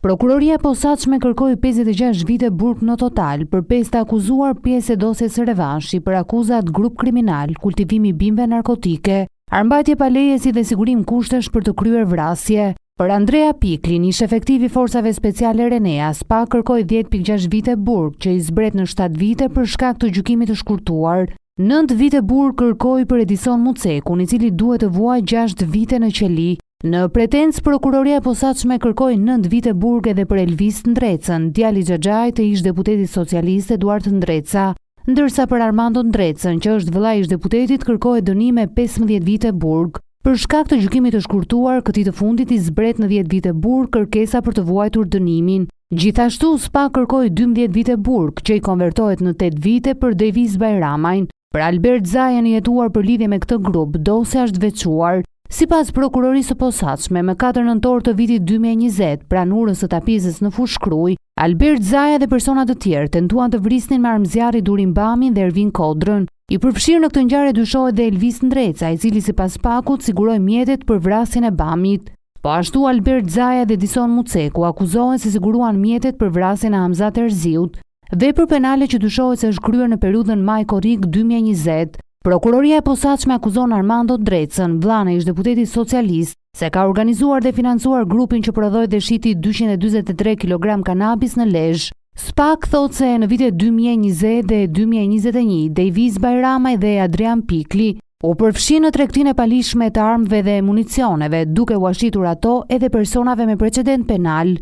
Prokuroria e posaçme kërkoi 56 vite burg në total për 5 të akuzuar pjesë e dosjes së revanshi për akuzat grup kriminal, kultivimi bimëve narkotike, armbajtje pa leje si dhe sigurim kushtesh për të kryer vrasje. Për Andrea Piklin, ish efektiv i forcave speciale Renea, SPA kërkoi 10.6 vite burg, që i zbret në 7 vite për shkak të gjykimit të shkurtuar. 9 vite burg kërkoi për Edison Mucekun, i cili duhet të vuajë 6 vite në qeli. Në pretencë, prokuroria e posaçme kërkoi 9 vite burg edhe për Elvis Ndrecën, djali i Xhaxhait të ish deputetit socialist Eduard Ndreca, ndërsa për Armando Ndrecën, që është vëllai i ish deputetit, kërkohet dënime 15 vite burg. Për shkak të gjykimit të shkurtuar, këtij të fundit i zbret në 10 vite burg kërkesa për të vuajtur dënimin. Gjithashtu, SPA kërkoi 12 vite burg, që i konvertohet në 8 vite për Davis Bajramajn. Për Albert Zajan, i jetuar për lidhje me këtë grup, dosja është veçuar. Sipas prokurorisë së posaçme, më 4 nëntor të vitit 2020, pranë urës së tapizës në Fushkruj, Albert Zaja dhe persona të tjerë tentuan të vrisnin me armëzjarri Durin Bamin dhe Ervin Kodrën. I përfshirë në këtë ngjarje dyshohet dhe Elvis Ndreca, i cili sipas pakut siguroi mjetet për vrasjen e Bamit. Po ashtu Albert Zaja dhe Edison Muceku akuzohen se siguruan mjetet për vrasjen e Hamzat Erziut. Vepër penale që dyshohet se është kryer në periudhën maj-korrik 2020. Prokuroria e posaçme akuzon Armando Ndrecën, vllane ish deputetit socialist, se ka organizuar dhe financuar grupin që prodhoi dhe shiti 243 kg kanabis në Lezhë. SPA thot se në vitet 2020 dhe 2021, Davis Bajramaj dhe Adrian Pikli u përfshin në tregtinë e palishme të armëve dhe municioneve, duke u ashtitur ato edhe personave me precedent penal.